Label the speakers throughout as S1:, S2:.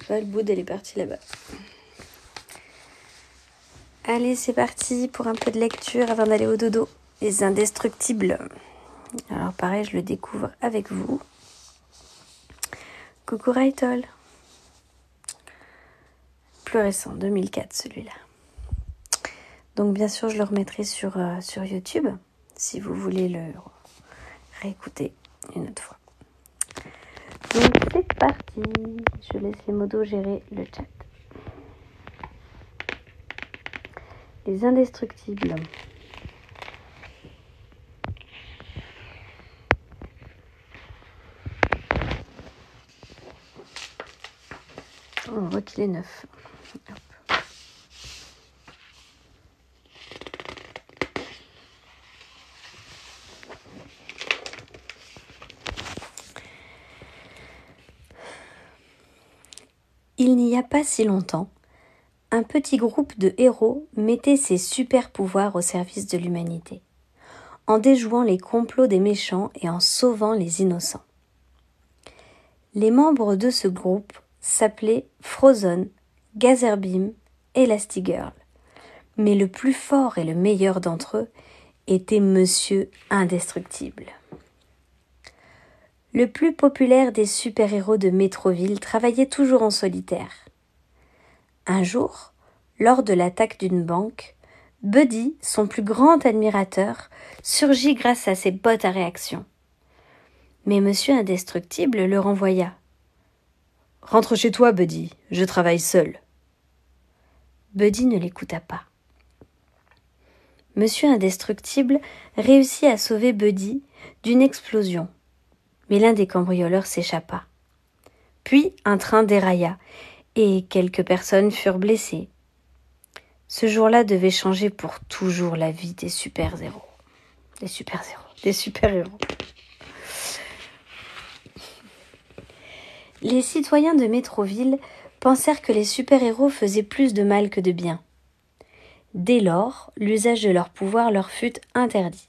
S1: pas, le bout, elle est partie là-bas. Allez, c'est parti pour un peu de lecture avant d'aller au dodo. Les Indestructibles. Alors pareil, je le découvre avec vous. Coucou Raitol. Plus récent, 2004 celui-là. Donc bien sûr, je le remettrai sur YouTube, si vous voulez le réécouter une autre fois. Donc c'est parti. Je laisse les modos gérer le chat. Les Indestructibles. On voit qu'il est neuf. Hop. Il n'y a pas si longtemps, un petit groupe de héros mettait ses super pouvoirs au service de l'humanité, en déjouant les complots des méchants et en sauvant les innocents. Les membres de ce groupe s'appelaient Frozone, Gazerbeam, Elastigirl, mais le plus fort et le meilleur d'entre eux était Monsieur Indestructible. Le plus populaire des super-héros de Metroville travaillait toujours en solitaire. Un jour, lors de l'attaque d'une banque, Buddy, son plus grand admirateur, surgit grâce à ses bottes à réaction. Mais Monsieur Indestructible le renvoya. « Rentre chez toi, Buddy, je travaille seul. » Buddy ne l'écouta pas. Monsieur Indestructible réussit à sauver Buddy d'une explosion, mais l'un des cambrioleurs s'échappa. Puis un train dérailla et quelques personnes furent blessées. Ce jour-là devait changer pour toujours la vie des super-héros. Des super-héros. Les citoyens de Metroville pensèrent que les super-héros faisaient plus de mal que de bien. Dès lors, l'usage de leur pouvoir leur fut interdit.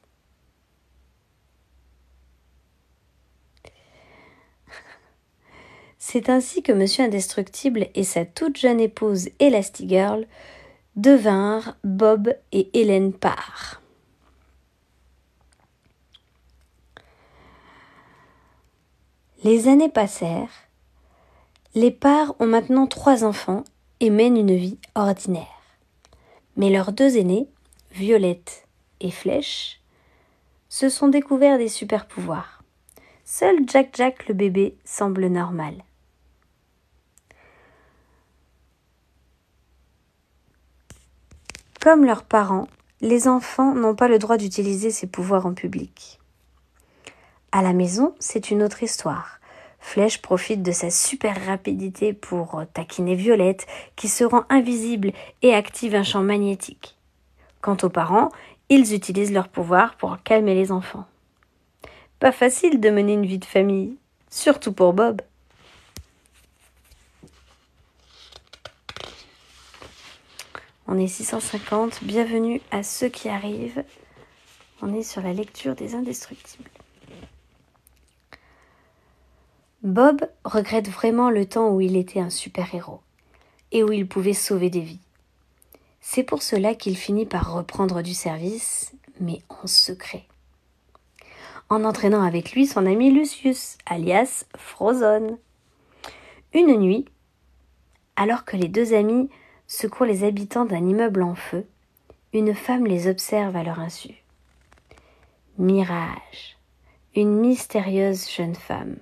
S1: C'est ainsi que Monsieur Indestructible et sa toute jeune épouse Elastigirl devinrent Bob et Hélène Parr. Les années passèrent. Les Parr ont maintenant 3 enfants et mènent une vie ordinaire. Mais leurs 2 aînés, Violette et Flèche, se sont découverts des super-pouvoirs. Seul Jack le bébé semble normal. Comme leurs parents, les enfants n'ont pas le droit d'utiliser ces pouvoirs en public. À la maison, c'est une autre histoire. Flèche profite de sa super rapidité pour taquiner Violette, qui se rend invisible et active un champ magnétique. Quant aux parents, ils utilisent leur pouvoir pour calmer les enfants. Pas facile de mener une vie de famille, surtout pour Bob. On est 650, bienvenue à ceux qui arrivent. On est sur la lecture des Indestructibles. Bob regrette vraiment le temps où il était un super-héros et où il pouvait sauver des vies. C'est pour cela qu'il finit par reprendre du service, mais en secret. En entraînant avec lui son ami Lucius, alias Frozone. Une nuit, alors que les 2 amis secourent les habitants d'un immeuble en feu, une femme les observe à leur insu. Mirage, une mystérieuse jeune femme,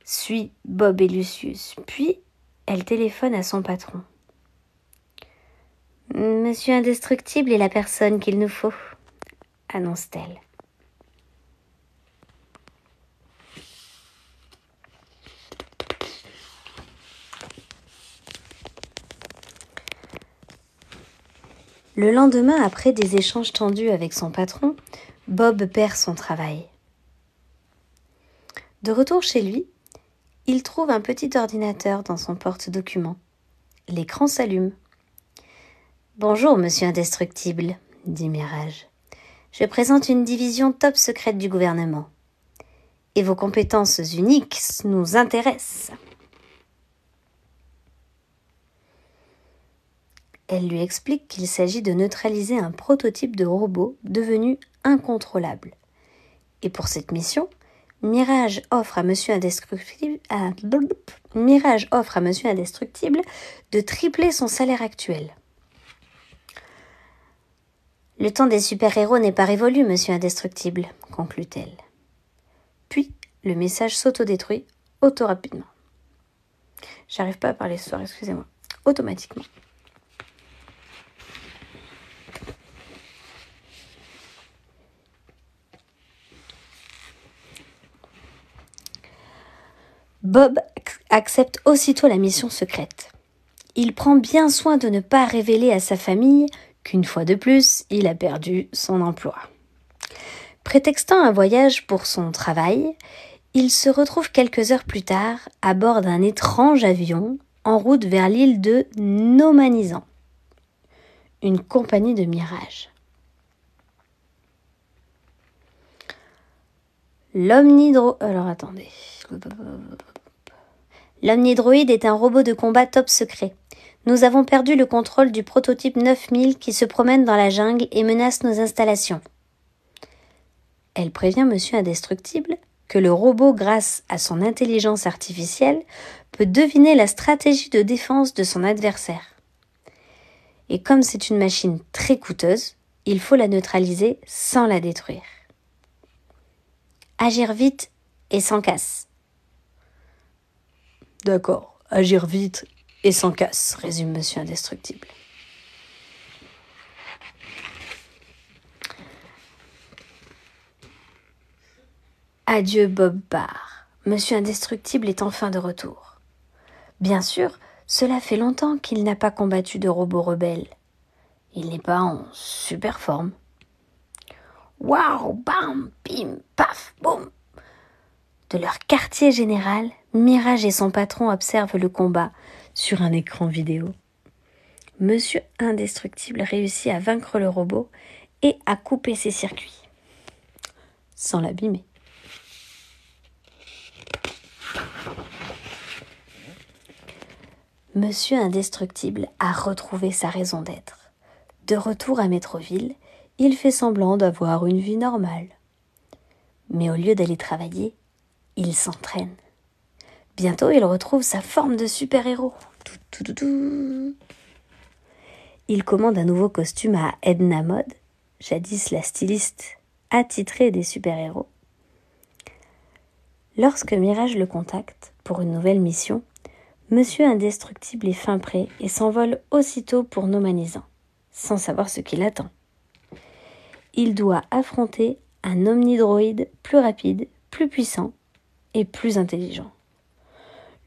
S1: suit Bob et Lucius, puis elle téléphone à son patron. « Monsieur Indestructible est la personne qu'il nous faut », annonce-t-elle. Le lendemain, après des échanges tendus avec son patron, Bob perd son travail. De retour chez lui, il trouve un petit ordinateur dans son porte-documents. L'écran s'allume. « Bonjour, monsieur Indestructible, » dit Mirage. « Je présente une division top secrète du gouvernement. Et vos compétences uniques nous intéressent. » Elle lui explique qu'il s'agit de neutraliser un prototype de robot devenu incontrôlable. Et pour cette mission, Mirage offre à Monsieur Indestructible, de tripler son salaire actuel. Le temps des super-héros n'est pas révolu, Monsieur Indestructible, conclut-elle. Puis, le message s'autodétruit rapidement. J'arrive pas à parler ce soir, excusez-moi. Automatiquement. Bob accepte aussitôt la mission secrète. Il prend bien soin de ne pas révéler à sa famille qu'une fois de plus, il a perdu son emploi. Prétextant un voyage pour son travail, il se retrouve quelques heures plus tard à bord d'un étrange avion en route vers l'île de Nomanizan, une compagnie de Mirage. L'Omnidroïde est un robot de combat top secret. Nous avons perdu le contrôle du prototype 9000 qui se promène dans la jungle et menace nos installations. Elle prévient Monsieur Indestructible que le robot, grâce à son intelligence artificielle, peut deviner la stratégie de défense de son adversaire. Et comme c'est une machine très coûteuse, il faut la neutraliser sans la détruire. Agir vite et sans casse. D'accord, agir vite et sans casse, résume Monsieur Indestructible. Adieu Bob Barr. Monsieur Indestructible est enfin de retour. Bien sûr, cela fait longtemps qu'il n'a pas combattu de robot rebelle. Il n'est pas en super forme. Waouh, bam, bim, paf, boum. De leur quartier général, Mirage et son patron observent le combat sur un écran vidéo. Monsieur Indestructible réussit à vaincre le robot et à couper ses circuits, sans l'abîmer. Monsieur Indestructible a retrouvé sa raison d'être. De retour à Métroville, il fait semblant d'avoir une vie normale. Mais au lieu d'aller travailler, il s'entraîne. Bientôt, il retrouve sa forme de super-héros. Il commande un nouveau costume à Edna Mode, jadis la styliste attitrée des super-héros. Lorsque Mirage le contacte pour une nouvelle mission, Monsieur Indestructible est fin prêt et s'envole aussitôt pour Nomanizan, sans savoir ce qui l'attend. Il doit affronter un omnidroïde plus rapide, plus puissant et plus intelligent.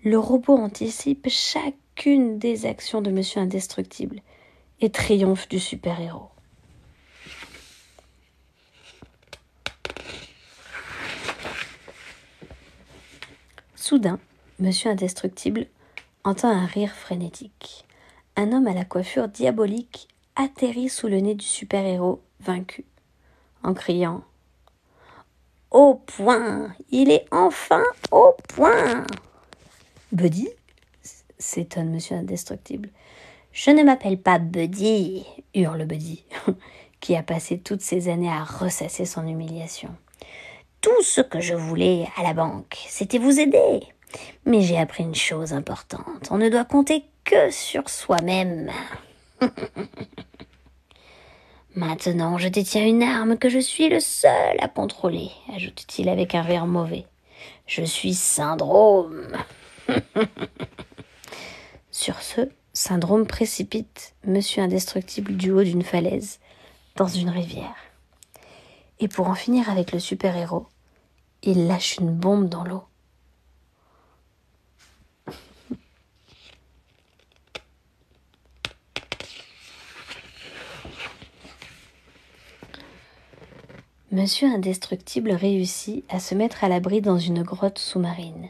S1: Le robot anticipe chacune des actions de Monsieur Indestructible et triomphe du super-héros. Soudain, Monsieur Indestructible entend un rire frénétique. Un homme à la coiffure diabolique atterrit sous le nez du super-héros vaincu, en criant « Au point! Il est enfin au point !»« Buddy ?» s'étonne Monsieur Indestructible. « Je ne m'appelle pas Buddy !» hurle Buddy, qui a passé toutes ces années à ressasser son humiliation. « Tout ce que je voulais à la banque, c'était vous aider. Mais j'ai appris une chose importante. On ne doit compter que sur soi-même. Maintenant, je détiens une arme que je suis le seul à contrôler, ajoute-t-il avec un rire mauvais. Je suis Syndrome. Sur ce, Syndrome précipite Monsieur Indestructible du haut d'une falaise, dans une rivière. Et pour en finir avec le super-héros, il lâche une bombe dans l'eau. Monsieur Indestructible réussit à se mettre à l'abri dans une grotte sous-marine,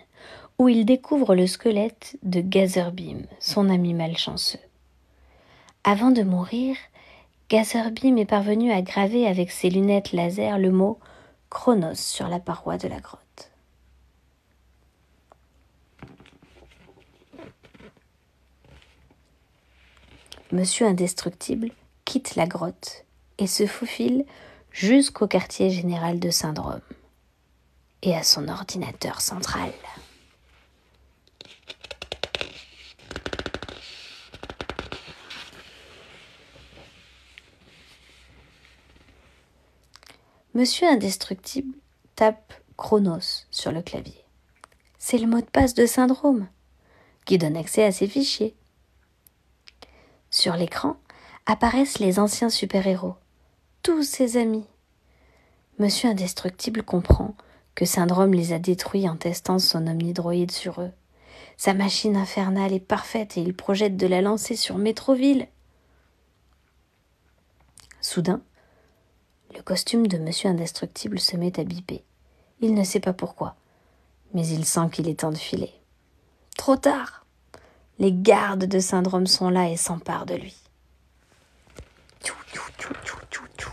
S1: où il découvre le squelette de Gazerbeam, son ami malchanceux. Avant de mourir, Gazerbeam est parvenu à graver avec ses lunettes laser le mot « Chronos » sur la paroi de la grotte. Monsieur Indestructible quitte la grotte et se faufile jusqu'au quartier général de Syndrome et à son ordinateur central. Monsieur Indestructible tape Chronos sur le clavier. C'est le mot de passe de Syndrome qui donne accès à ses fichiers. Sur l'écran apparaissent les anciens super-héros, tous ses amis. Monsieur Indestructible comprend que Syndrome les a détruits en testant son omnidroïde sur eux. Sa machine infernale est parfaite et il projette de la lancer sur Metroville. Soudain, le costume de Monsieur Indestructible se met à biper. Il ne sait pas pourquoi, mais il sent qu'il est temps de filer. Trop tard! Les gardes de Syndrome sont là et s'emparent de lui. Tchou, tchou, tchou, tchou, tchou, tchou.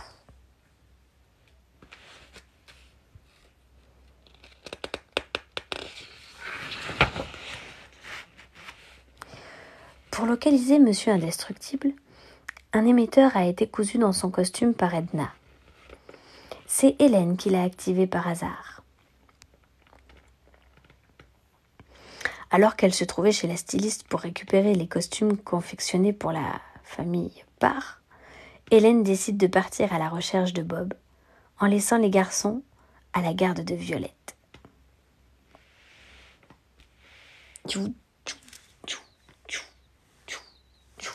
S1: Pour localiser Monsieur Indestructible, un émetteur a été cousu dans son costume par Edna. C'est Hélène qui l'a activé par hasard. Alors qu'elle se trouvait chez la styliste pour récupérer les costumes confectionnés pour la famille Parr, Hélène décide de partir à la recherche de Bob, en laissant les garçons à la garde de Violette. Tchou, tchou, tchou, tchou, tchou, tchou.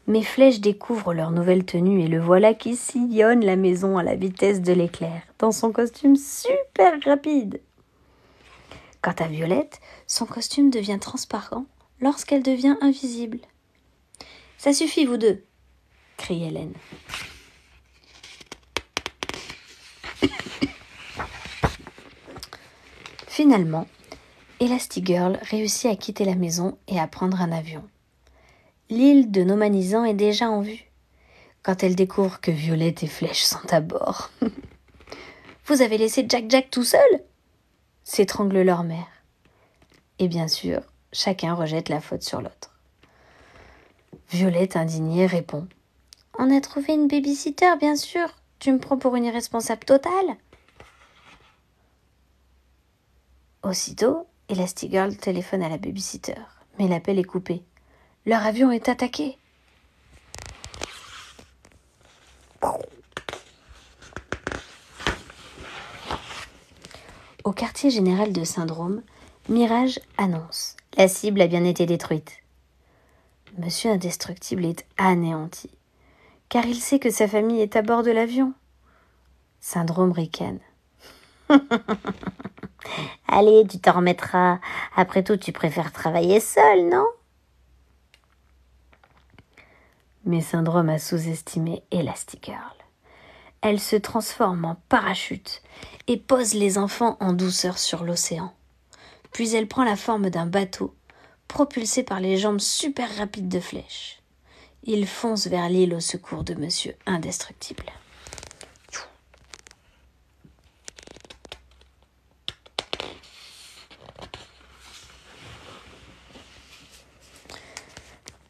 S1: Mes flèches découvrent leur nouvelle tenue et le voilà qui sillonne la maison à la vitesse de l'éclair, dans son costume super rapide. Quant à Violette, son costume devient transparent lorsqu'elle devient invisible. « Ça suffit, vous deux !» crie Hélène. Finalement, Elastigirl réussit à quitter la maison et à prendre un avion. L'île de Nomanisant est déjà en vue, quand elle découvre que Violette et Flèche sont à bord. « Vous avez laissé Jack tout seul ?» s'étrangle leur mère. Et bien sûr, chacun rejette la faute sur l'autre. Violette, indignée, répond « On a trouvé une babysitter, bien sûr. Tu me prends pour une irresponsable totale ?» Aussitôt, Elastigirl téléphone à la babysitter, mais l'appel est coupé. Leur avion est attaqué. Au quartier général de Syndrome, Mirage annonce « La cible a bien été détruite ». Monsieur Indestructible est anéanti, car il sait que sa famille est à bord de l'avion. Syndrome ricane. « Allez, tu t'en remettras. Après tout, tu préfères travailler seul, non ?» Mais Syndrome a sous-estimé Elastigirl. Elle se transforme en parachute et pose les enfants en douceur sur l'océan. Puis elle prend la forme d'un bateau, propulsé par les jambes super rapides de Flèche. Il fonce vers l'île au secours de Monsieur Indestructible.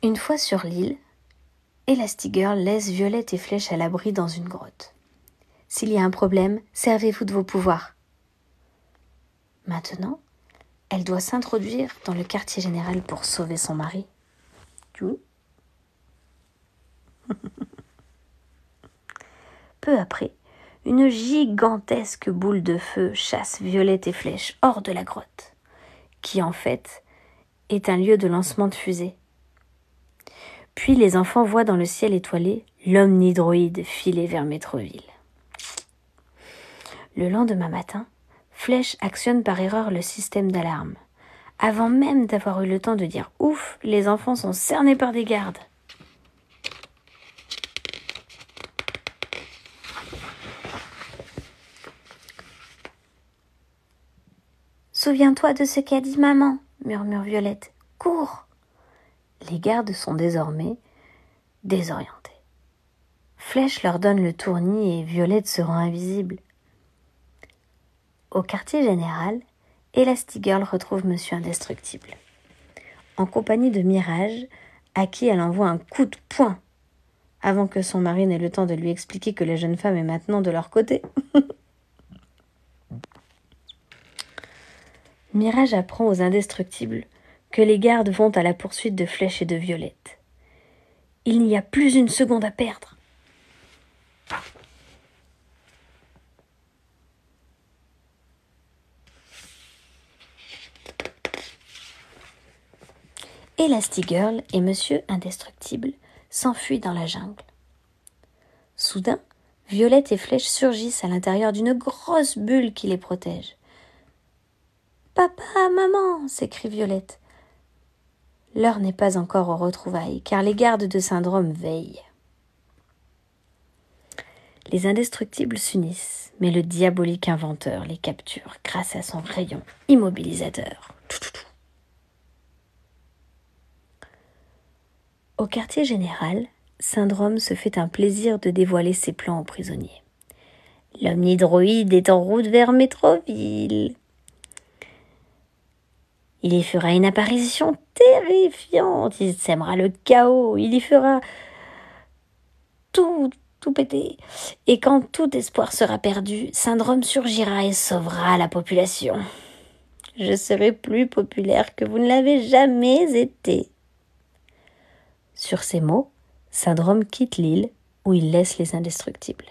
S1: Une fois sur l'île, Elastigirl laisse Violette et Flèche à l'abri dans une grotte. S'il y a un problème, servez-vous de vos pouvoirs. Maintenant, elle doit s'introduire dans le quartier général pour sauver son mari. Peu après, une gigantesque boule de feu chasse Violette et Flèche hors de la grotte, qui en fait est un lieu de lancement de fusées. Puis les enfants voient dans le ciel étoilé l'omnidroïde filer vers Metroville. Le lendemain matin, Flèche actionne par erreur le système d'alarme. Avant même d'avoir eu le temps de dire « Ouf !», les enfants sont cernés par des gardes. « Souviens-toi de ce qu'a dit maman !» murmure Violette. « Cours !» Les gardes sont désormais désorientés. Flèche leur donne le tournis et Violette se rend invisible. Au quartier général, Elastigirl retrouve Monsieur Indestructible, en compagnie de Mirage, à qui elle envoie un coup de poing, avant que son mari n'ait le temps de lui expliquer que la jeune femme est maintenant de leur côté. Mirage apprend aux Indestructibles que les gardes vont à la poursuite de Flèche et de Violette. Il n'y a plus une seconde à perdre. Elastigirl et Monsieur Indestructible s'enfuient dans la jungle. Soudain, Violette et Flèche surgissent à l'intérieur d'une grosse bulle qui les protège. « Papa, maman !» s'écrie Violette. L'heure n'est pas encore aux retrouvailles, car les gardes de Syndrome veillent. Les Indestructibles s'unissent, mais le diabolique inventeur les capture grâce à son rayon immobilisateur. Au quartier général, Syndrome se fait un plaisir de dévoiler ses plans aux prisonniers. L'omnidroïde est en route vers Métroville. Il y fera une apparition terrifiante, il sèmera le chaos, il y fera tout péter. Et quand tout espoir sera perdu, Syndrome surgira et sauvera la population. Je serai plus populaire que vous ne l'avez jamais été. Sur ces mots, Syndrome quitte l'île où il laisse les Indestructibles.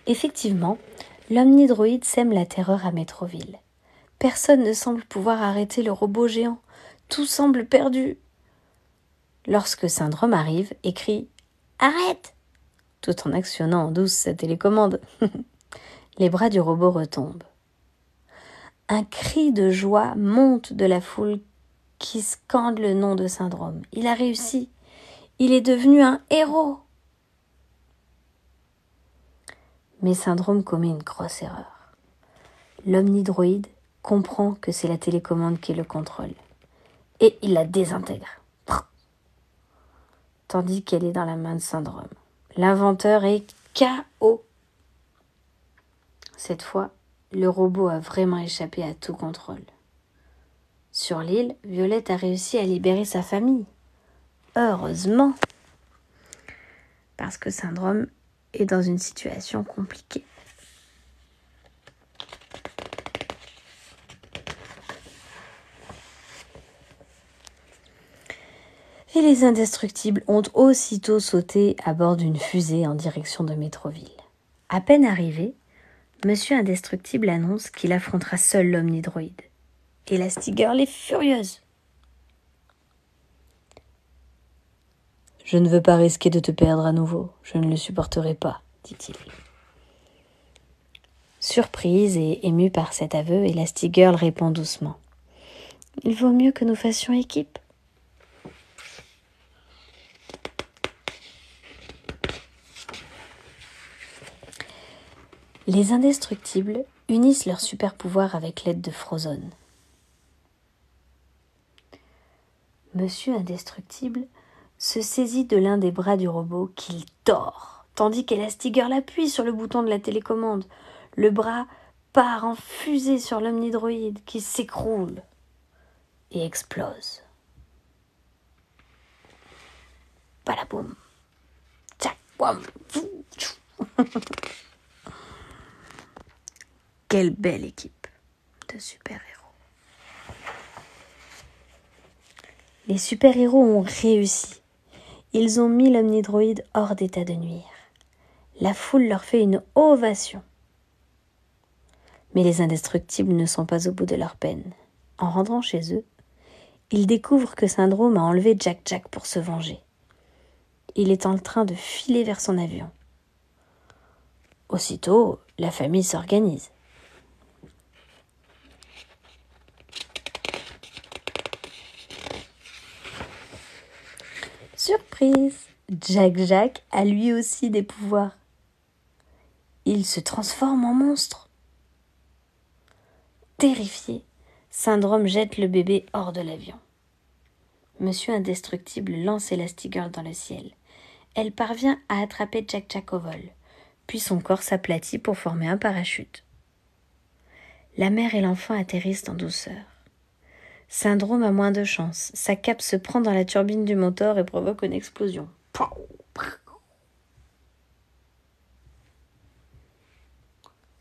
S1: Effectivement, l'omnidroïde sème la terreur à Métroville. Personne ne semble pouvoir arrêter le robot géant. Tout semble perdu. Lorsque Syndrome arrive et crie « Arrête !» tout en actionnant en douce sa télécommande. Les bras du robot retombent. Un cri de joie monte de la foule qui scande le nom de Syndrome. Il a réussi. Il est devenu un héros. Mais Syndrome commet une grosse erreur. L'omnidroïde comprend que c'est la télécommande qui le contrôle. Et il la désintègre. Tandis qu'elle est dans la main de Syndrome. L'inventeur est KO. Cette fois, le robot a vraiment échappé à tout contrôle. Sur l'île, Violette a réussi à libérer sa famille. Heureusement. Parce que Syndrome est dans une situation compliquée. Et les Indestructibles ont aussitôt sauté à bord d'une fusée en direction de Métroville. À peine arrivé, Monsieur Indestructible annonce qu'il affrontera seul l'omnidroïde. Elastigirl est furieuse. « Je ne veux pas risquer de te perdre à nouveau. Je ne le supporterai pas, dit-il. » Surprise et émue par cet aveu, Elastigirl répond doucement. « Il vaut mieux que nous fassions équipe. » Les Indestructibles unissent leurs super-pouvoirs avec l'aide de Frozone. Monsieur Indestructible se saisit de l'un des bras du robot qu'il tord, tandis qu'Elastigirl appuie sur le bouton de la télécommande. Le bras part en fusée sur l'omnidroïde qui s'écroule et explose. Balaboum. Tchac, boum, Quelle belle équipe de super-héros. Les super-héros ont réussi. Ils ont mis l'omnidroïde hors d'état de nuire. La foule leur fait une ovation. Mais les Indestructibles ne sont pas au bout de leur peine. En rentrant chez eux, ils découvrent que Syndrome a enlevé Jack-Jack pour se venger. Il est en train de filer vers son avion. Aussitôt, la famille s'organise. Surprise! Jack-Jack a lui aussi des pouvoirs. Il se transforme en monstre. Terrifié, Syndrome jette le bébé hors de l'avion. Monsieur Indestructible lance Elastigirl dans le ciel. Elle parvient à attraper Jack Jack au vol, puis son corps s'aplatit pour former un parachute. La mère et l'enfant atterrissent en douceur. Syndrome a moins de chance. Sa cape se prend dans la turbine du moteur et provoque une explosion.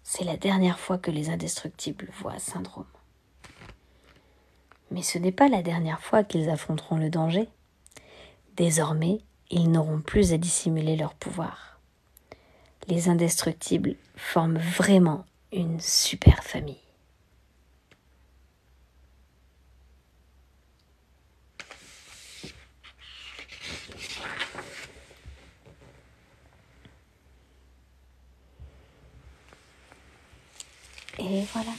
S1: C'est la dernière fois que les Indestructibles voient Syndrome. Mais ce n'est pas la dernière fois qu'ils affronteront le danger. Désormais, ils n'auront plus à dissimuler leur pouvoir. Les Indestructibles forment vraiment une super famille. Et voilà.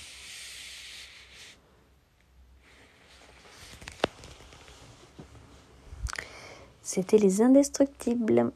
S1: C'était les Indestructibles.